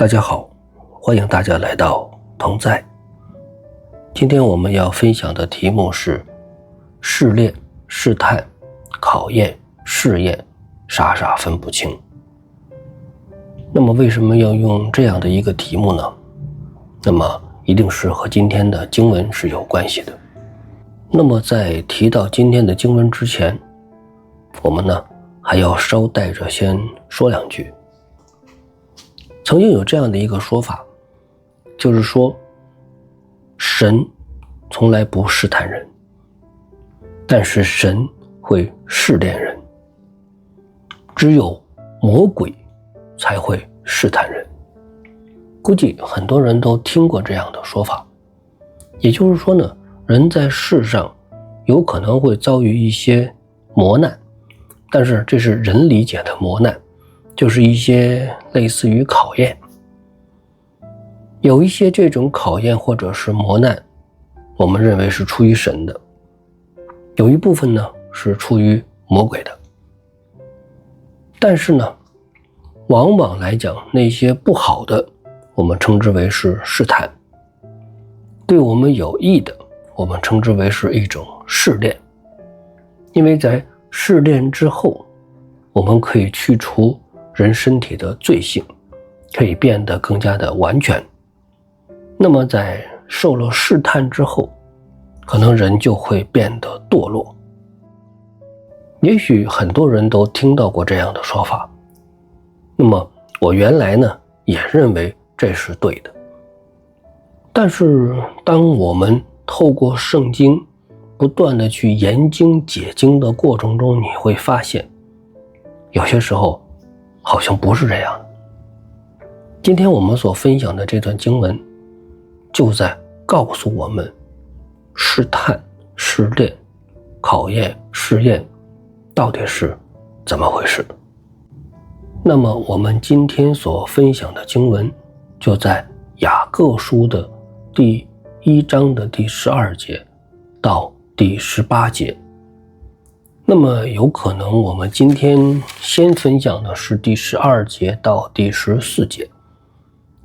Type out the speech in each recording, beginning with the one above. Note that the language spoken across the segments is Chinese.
大家好，欢迎大家来到同在。今天我们要分享的题目是试炼、试探、考验、试验，傻傻分不清。那么为什么要用这样的一个题目呢？那么一定是和今天的经文是有关系的。那么在提到今天的经文之前，我们呢还要稍带着先说两句。曾经有这样的一个说法，就是说神从来不试探人，但是神会试炼人，只有魔鬼才会试探人。估计很多人都听过这样的说法，也就是说呢，人在世上有可能会遭遇一些磨难，但是这是人理解的磨难，就是一些类似于考验。有一些这种考验或者是磨难，我们认为是出于神的，有一部分呢是出于魔鬼的。但是呢，往往来讲，那些不好的我们称之为是试探，对我们有益的我们称之为是一种试炼。因为在试炼之后，我们可以去除人身体的罪性，可以变得更加的完全。那么在受了试探之后，可能人就会变得堕落。也许很多人都听到过这样的说法，那么我原来呢也认为这是对的。但是当我们透过圣经不断的去研经解经的过程中，你会发现有些时候好像不是这样的。今天我们所分享的这段经文就在告诉我们，试探、试炼、考验、试验到底是怎么回事。那么我们今天所分享的经文就在雅各书的第1章的第12节到第18节。那么有可能我们今天先分享的是第12节到第14节，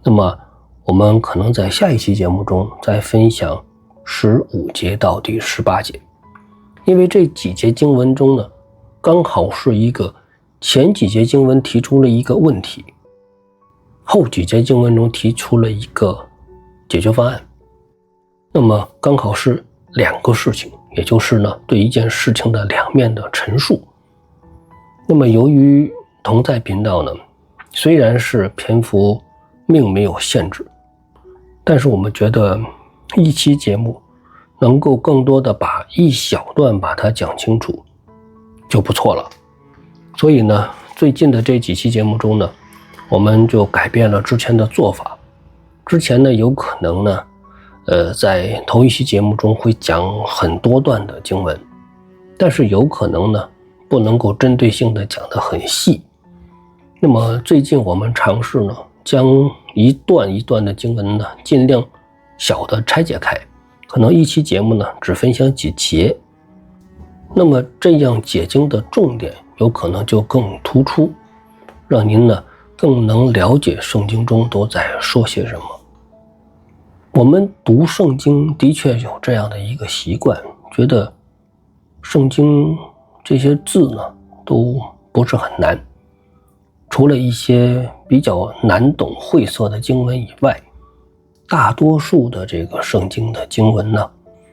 那么我们可能在下一期节目中再分享15节到第18节。因为这几节经文中呢，刚好是一个前几节经文提出了一个问题，后几节经文中提出了一个解决方案。那么刚好是两个事情，也就是呢对一件事情的两面的陈述。那么由于同在频道呢，虽然是篇幅并没有限制，但是我们觉得一期节目能够更多的把一小段把它讲清楚就不错了。所以呢，最近的这几期节目中呢，我们就改变了之前的做法。之前呢，有可能呢在头一期节目中会讲很多段的经文，但是有可能呢不能够针对性的讲得很细。那么最近我们尝试呢将一段一段的经文呢尽量小的拆解开，可能一期节目呢只分享几节，那么这样解经的重点有可能就更突出，让您呢更能了解圣经中都在说些什么。我们读圣经的确有这样的一个习惯，觉得圣经这些字呢都不是很难，除了一些比较难懂晦涩的经文以外，大多数的这个圣经的经文呢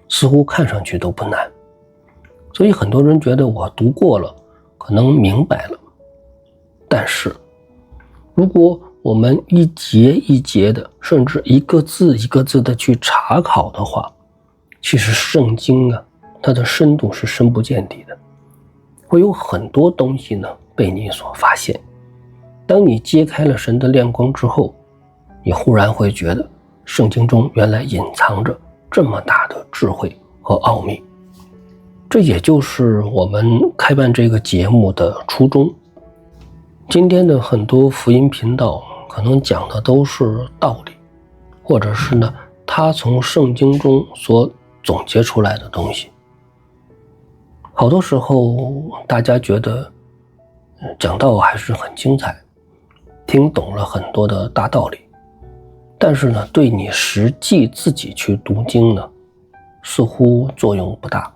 似乎看上去都不难。所以很多人觉得我读过了，可能明白了。但是如果我们一节一节的，甚至一个字一个字的去查考的话，其实圣经啊，它的深度是深不见底的，会有很多东西呢被你所发现。当你揭开了神的亮光之后，你忽然会觉得圣经中原来隐藏着这么大的智慧和奥秘。这也就是我们开办这个节目的初衷。今天的很多福音频道可能讲的都是道理，或者是呢他从圣经中所总结出来的东西。好多时候大家觉得讲道还是很精彩，听懂了很多的大道理，但是呢，对你实际自己去读经呢，似乎作用不大。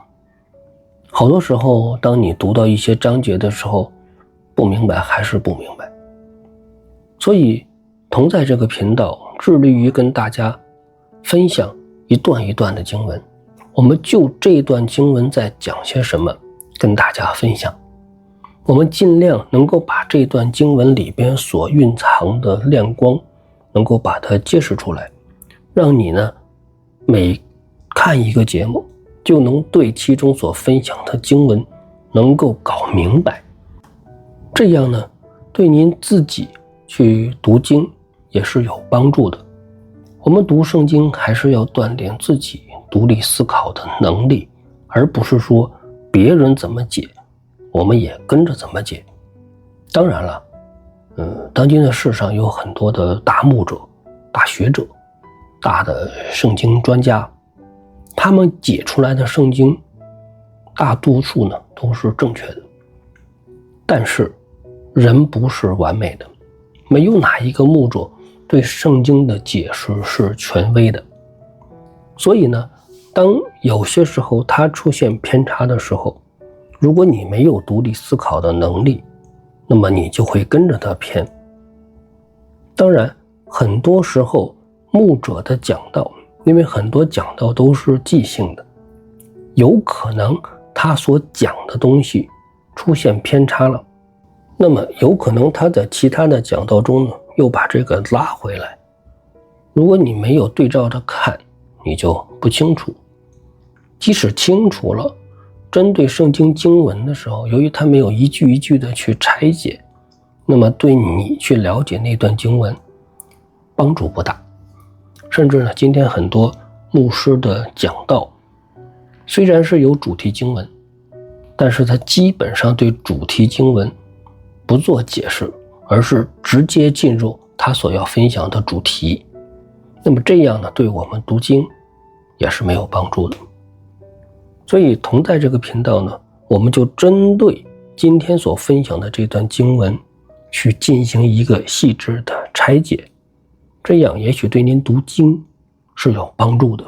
好多时候，当你读到一些章节的时候，不明白还是不明白。所以，同在这个频道致力于跟大家分享一段一段的经文，我们就这段经文在讲些什么，跟大家分享。我们尽量能够把这段经文里边所蕴藏的亮光，能够把它揭示出来，让你呢每看一个节目，就能对其中所分享的经文能够搞明白。这样呢，对您自己去读经也是有帮助的。我们读圣经还是要锻炼自己独立思考的能力，而不是说别人怎么解，我们也跟着怎么解。当然了，当今的世上有很多的大牧者、大学者、大的圣经专家，他们解出来的圣经大多数呢都是正确的。但是人不是完美的，没有哪一个牧者对圣经的解释是权威的。所以呢，当有些时候它出现偏差的时候，如果你没有独立思考的能力，那么你就会跟着它偏。当然，很多时候牧者的讲道，因为很多讲道都是即兴的，有可能他所讲的东西出现偏差了，那么有可能他在其他的讲道中呢，又把这个拉回来。如果你没有对照着看，你就不清楚。即使清楚了，针对圣经经文的时候，由于他没有一句一句的去拆解，那么对你去了解那段经文帮助不大。甚至呢，今天很多牧师的讲道虽然是有主题经文，但是他基本上对主题经文不做解释，而是直接进入他所要分享的主题。那么这样呢，对我们读经也是没有帮助的。所以同在这个频道呢，我们就针对今天所分享的这段经文去进行一个细致的拆解，这样也许对您读经是有帮助的。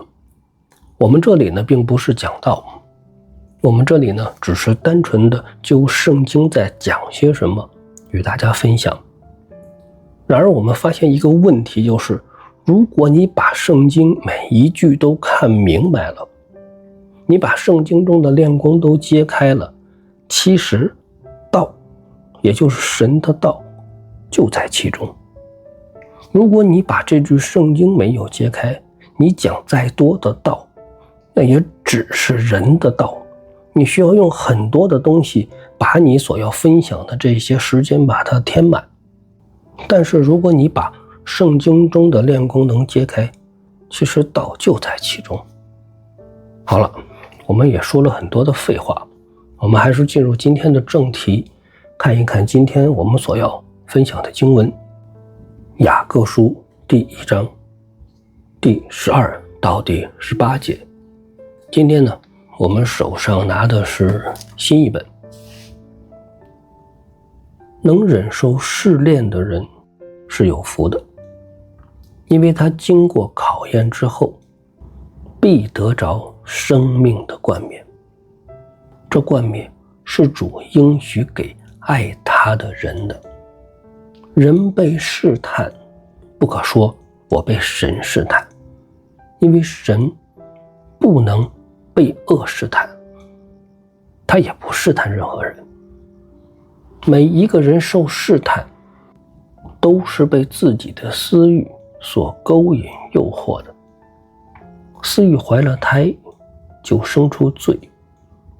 我们这里呢并不是讲道，我们这里呢只是单纯的就圣经在讲些什么与大家分享。然而我们发现一个问题，就是如果你把圣经每一句都看明白了，你把圣经中的亮光都揭开了，其实道，也就是神的道，就在其中。如果你把这句圣经没有揭开，你讲再多的道，那也只是人的道。你需要用很多的东西把你所要分享的这些时间把它填满。但是如果你把圣经中的亮光能揭开，其实道就在其中。好了，我们也说了很多的废话，我们还是进入今天的正题，看一看今天我们所要分享的经文，雅各书第1章第12到第18节。今天呢，我们手上拿的是新译本。能忍受试炼的人是有福的，因为他经过考验之后，必得着生命的冠冕。这冠冕是主应许给爱他的人的。人被试探，不可说我被神试探，因为神不能被恶试探，他也不试探任何人。每一个人受试探，都是被自己的私欲所勾引诱惑的。私欲怀了胎，就生出罪，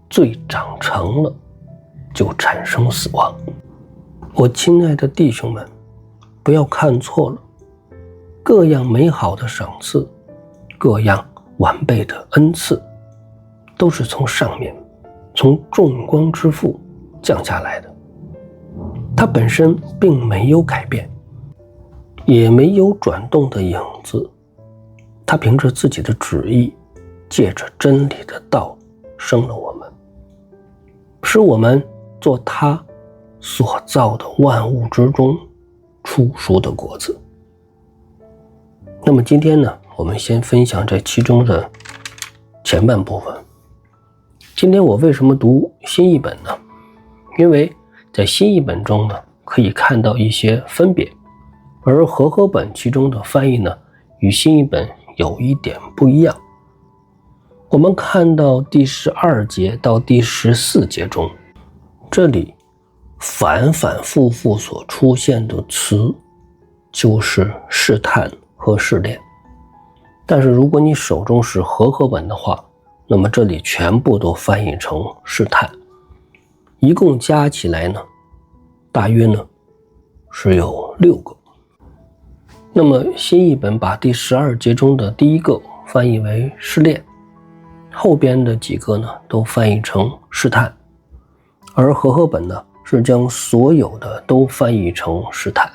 罪长成了，就产生死亡。我亲爱的弟兄们，不要看错了，各样美好的赏赐，各样完备的恩赐，都是从上面，从众光之父降下来的。它本身并没有改变，也没有转动的影子。他凭着自己的旨意，借着真理的道生了我们，使我们做他所造的万物之中出熟的果子。那么今天呢，我们先分享这其中的前半部分。今天我为什么读新译本呢？因为在新译本中呢，可以看到一些分别，而和合本其中的翻译呢，与新译本有一点不一样。我们看到第12节到第14节中，这里反反复复所出现的词就是试探和试炼。但是如果你手中是和合本的话，那么这里全部都翻译成试探，一共加起来呢，大约呢是有6个。那么新译本把第12节中的第一个翻译为试炼，后边的几个呢都翻译成试探，而和合本呢是将所有的都翻译成试探。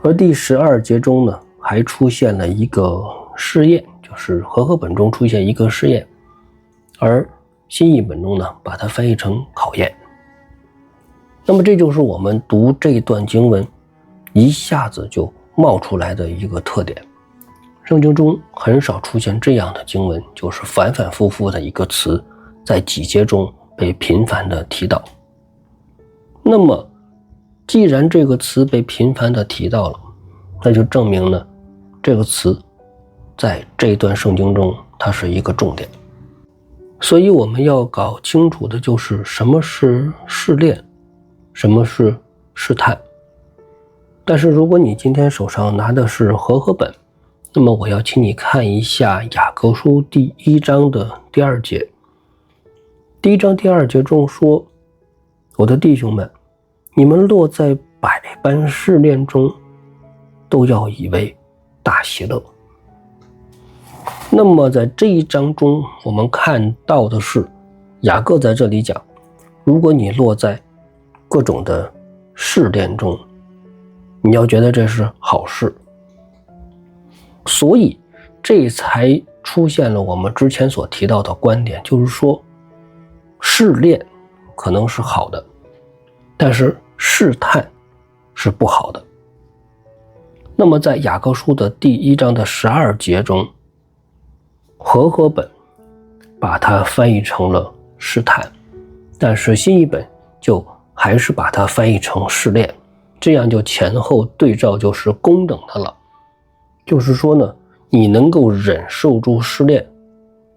而第12节中呢还出现了一个试验，就是和合本中出现一个试验，而新译本中呢把它翻译成考验。那么这就是我们读这段经文一下子就冒出来的一个特点。圣经中很少出现这样的经文，就是反反复复的一个词在几节中被频繁的提到。那么既然这个词被频繁的提到了，那就证明呢这个词在这段圣经中它是一个重点。所以我们要搞清楚的就是什么是试炼，什么是试探。但是如果你今天手上拿的是和合本，那么我要请你看一下雅各书第1章的第2节。第1章第2节中说，我的弟兄们，你们落在百般试炼中，都要以为大喜乐。那么在这一章中，我们看到的是雅各在这里讲，如果你落在各种的试炼中，你要觉得这是好事。所以这才出现了我们之前所提到的观点，就是说试炼可能是好的，但是试探是不好的。那么在雅各书的第1章的12节中，和合本把它翻译成了试探，但是新译本就还是把它翻译成试炼，这样就前后对照就是公等的了。就是说呢，你能够忍受住试炼，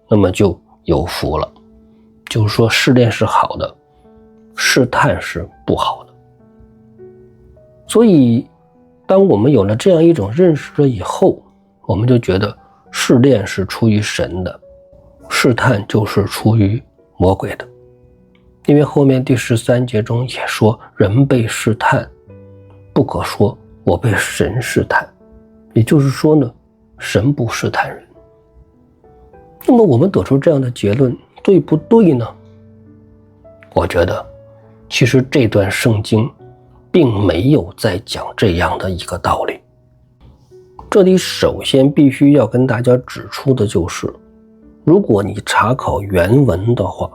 那么就有福了。就是说试炼是好的，试探是不好的。所以当我们有了这样一种认识了以后，我们就觉得试炼是出于神的，试探就是出于魔鬼的。因为后面第13节中也说，人被试探，不可说我被神试探。也就是说呢，神不试探人。那么我们得出这样的结论，对不对呢？我觉得其实这段圣经并没有在讲这样的一个道理。这里首先必须要跟大家指出的就是，如果你查考原文的话，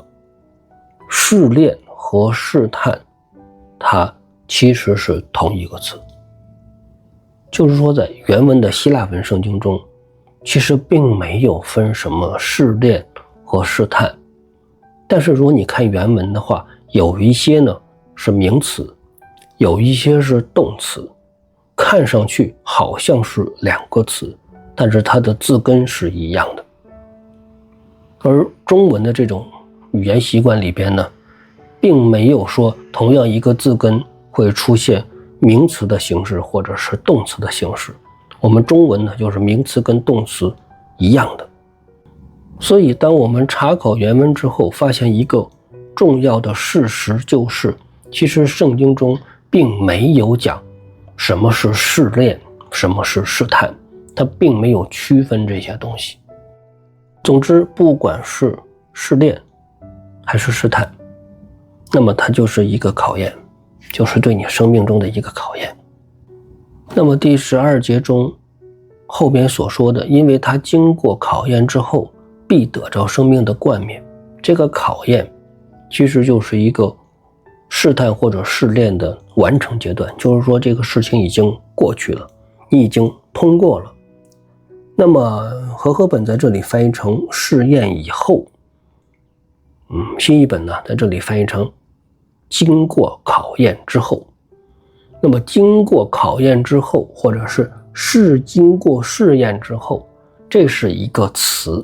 试炼和试探它其实是同一个词。就是说在原文的希腊文圣经中，其实并没有分什么试炼和试探。但是如果你看原文的话，有一些呢是名词，有一些是动词，看上去好像是2个词，但是它的字根是一样的。而中文的这种语言习惯里边呢，并没有说同样一个字根会出现名词的形式或者是动词的形式。我们中文呢就是名词跟动词一样的。所以当我们查考原文之后，发现一个重要的事实，就是其实圣经中并没有讲什么是试炼，什么是试探，它并没有区分这些东西。总之不管是试炼还是试探，那么它就是一个考验，就是对你生命中的一个考验。那么第12节中后边所说的，因为他经过考验之后必得着生命的冠冕，这个考验其实就是一个试探或者试炼的完成阶段，就是说这个事情已经过去了，你已经通过了，那么和合本在这里翻译成试验以后，新译本呢在这里翻译成经过考验之后。那么经过考验之后，或者是经过试验之后，这是一个词，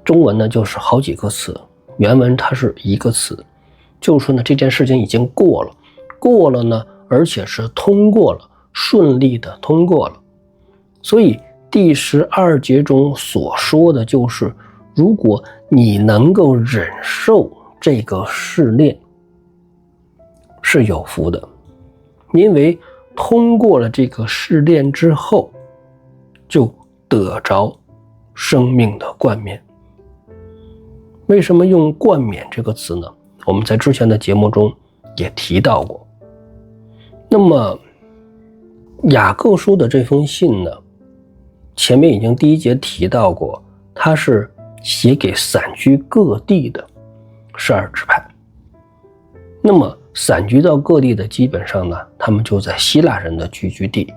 中文呢就是好几个词，原文它是一个词，就是说呢这件事情已经过了呢，而且是通过了，顺利的通过了。所以第12节中所说的就是，如果你能够忍受这个试炼，是有福的，因为通过了这个试炼之后，就得着生命的冠冕。为什么用冠冕这个词呢？我们在之前的节目中也提到过。那么雅各书的这封信呢，前面已经第1节提到过，它是写给散居各地的12支派。那么散居到各地的基本上呢，他们就在希腊人的聚居地。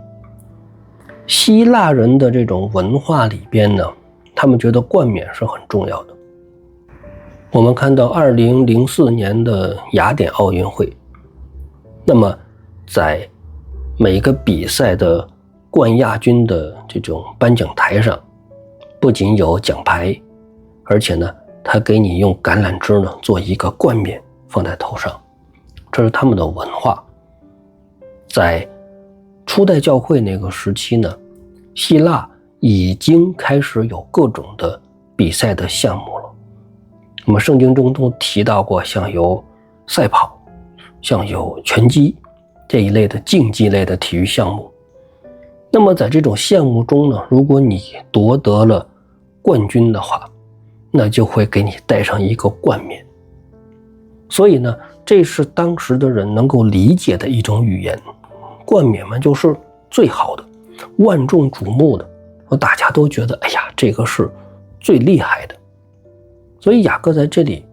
希腊人的这种文化里边呢，他们觉得冠冕是很重要的。我们看到2004年的雅典奥运会，那么在每个比赛的冠亚军的这种颁奖台上，不仅有奖牌，而且呢，他给你用橄榄枝呢做一个冠冕放在头上，这是他们的文化。在初代教会那个时期呢，希腊已经开始有各种的比赛的项目了。我们圣经中都提到过，像有赛跑，像有拳击这一类的竞技类的体育项目。那么在这种项目中呢，如果你夺得了冠军的话，那就会给你戴上一个冠冕。所以呢，这是当时的人能够理解的一种语言。冠冕嘛，就是最好的，万众瞩目的，大家都觉得哎呀，这个是最厉害的。所以雅各在这里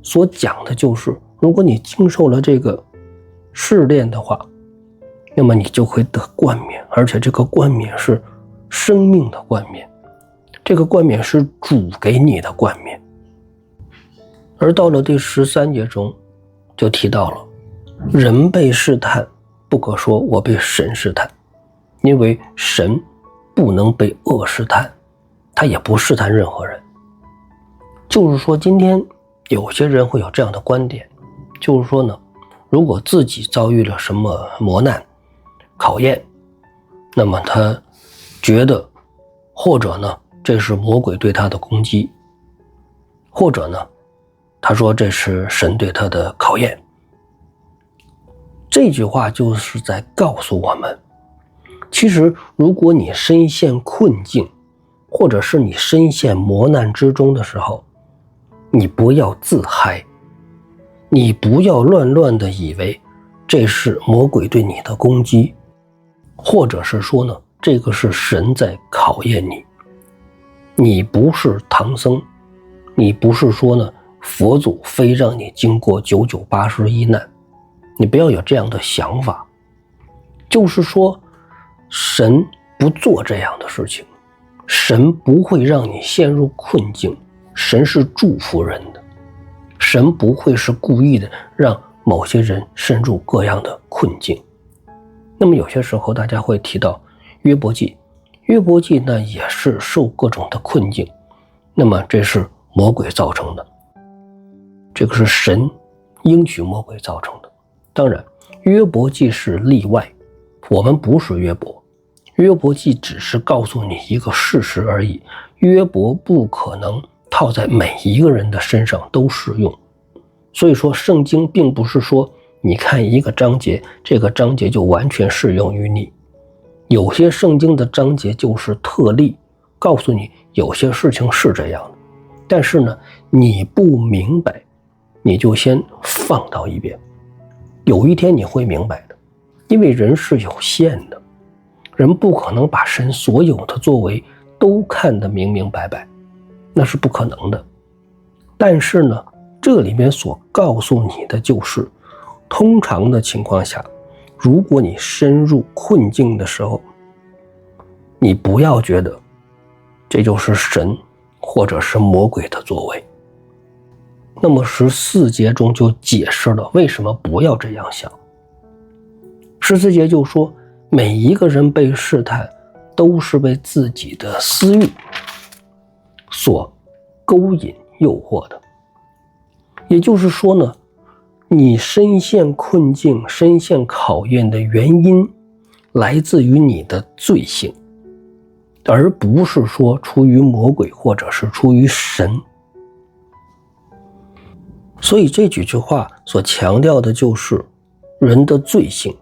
所讲的就是，如果你经受了这个试炼的话，那么你就会得冠冕，而且这个冠冕是生命的冠冕，这个冠冕是主给你的冠冕。而到了第13节中就提到了，人被试探，不可说我被神试探，因为神不能被恶试探，他也不试探任何人。就是说今天有些人会有这样的观点，就是说呢，如果自己遭遇了什么磨难考验，那么他觉得，或者呢这是魔鬼对他的攻击，或者呢他说这是神对他的考验。这句话就是在告诉我们，其实如果你深陷困境，或者是你深陷磨难之中的时候，你不要自嗨，你不要乱的以为这是魔鬼对你的攻击，或者是说呢，这个是神在考验你。你不是唐僧，你不是说呢佛祖非让你经过9981难，你不要有这样的想法。就是说神不做这样的事情，神不会让你陷入困境，神是祝福人的，神不会是故意的让某些人陷入各样的困境。那么有些时候大家会提到约伯记，约伯记呢也是受各种的困境，那么这是魔鬼造成的，这个是神应许魔鬼造成的。当然约伯记是例外，我们不是约伯，约伯记只是告诉你一个事实而已，约伯不可能套在每一个人的身上都适用。所以说圣经并不是说你看一个章节，这个章节就完全适用于你。有些圣经的章节就是特例，告诉你有些事情是这样的，但是呢你不明白，你就先放到一边，有一天你会明白的。因为人是有限的，人不可能把神所有的作为都看得明明白白，那是不可能的。但是呢这里面所告诉你的就是，通常的情况下，如果你深入困境的时候，你不要觉得这就是神或者是魔鬼的作为。那么14节中就解释了为什么不要这样想。14节就说，每一个人被试探都是被自己的私欲所勾引诱惑的。也就是说呢，你深陷困境、深陷考验的原因来自于你的罪性，而不是说出于魔鬼或者是出于神。所以这几句话所强调的就是人的罪性。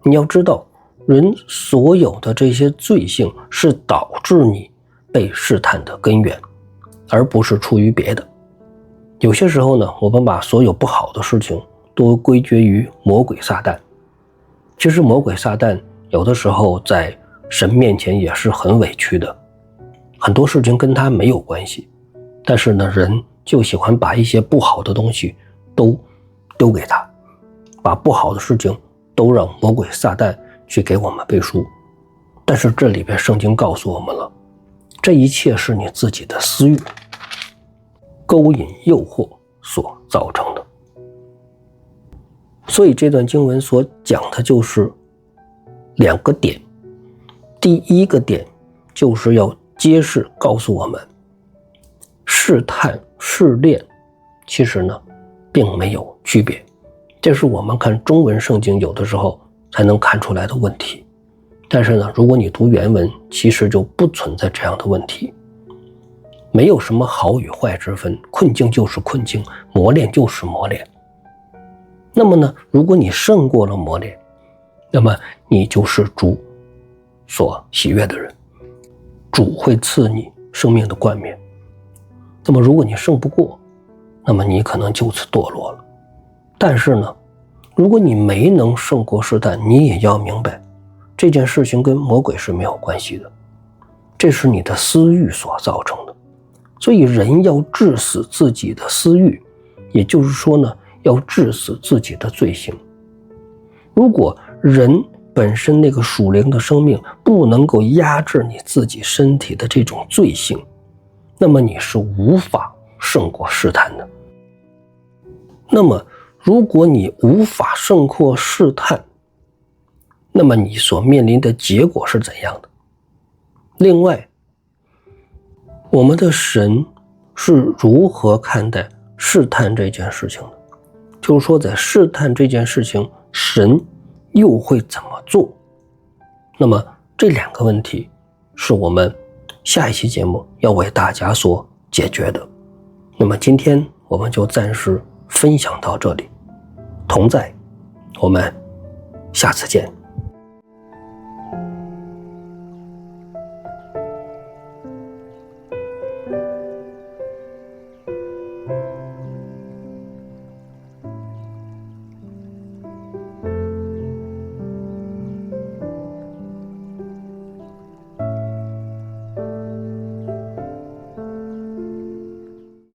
你要知道，人所有的这些罪性是导致你被试探的根源，而不是出于别的。有些时候呢，我们把所有不好的事情都归结于魔鬼撒旦。其实魔鬼撒旦有的时候在神面前也是很委屈的，很多事情跟他没有关系，但是呢，人就喜欢把一些不好的东西都丢给他，把不好的事情都让魔鬼撒旦去给我们背书。但是这里边圣经告诉我们了，这一切是你自己的私欲勾引诱惑所造成的。所以这段经文所讲的就是2个点。第一个点就是要揭示告诉我们，试探试炼其实呢并没有区别，这是我们看中文圣经有的时候才能看出来的问题。但是呢，如果你读原文，其实就不存在这样的问题，没有什么好与坏之分，困境就是困境，磨练就是磨练。那么呢，如果你胜过了磨练，那么你就是主所喜悦的人，主会赐你生命的冠冕。那么如果你胜不过，那么你可能就此堕落了。但是呢，如果你没能胜过试探，你也要明白，这件事情跟魔鬼是没有关系的，这是你的私欲所造成的。所以人要治死自己的私欲，也就是说呢，要治死自己的罪行。如果人本身那个属灵的生命不能够压制你自己身体的这种罪性，那么你是无法胜过试探的。那么如果你无法胜过试探，那么你所面临的结果是怎样的？另外，我们的神是如何看待试探这件事情的？就是说，在试探这件事情，神又会怎么做？那么这2个问题是我们下一期节目要为大家所解决的。那么今天我们就暂时分享到这里，同在，我们下次见。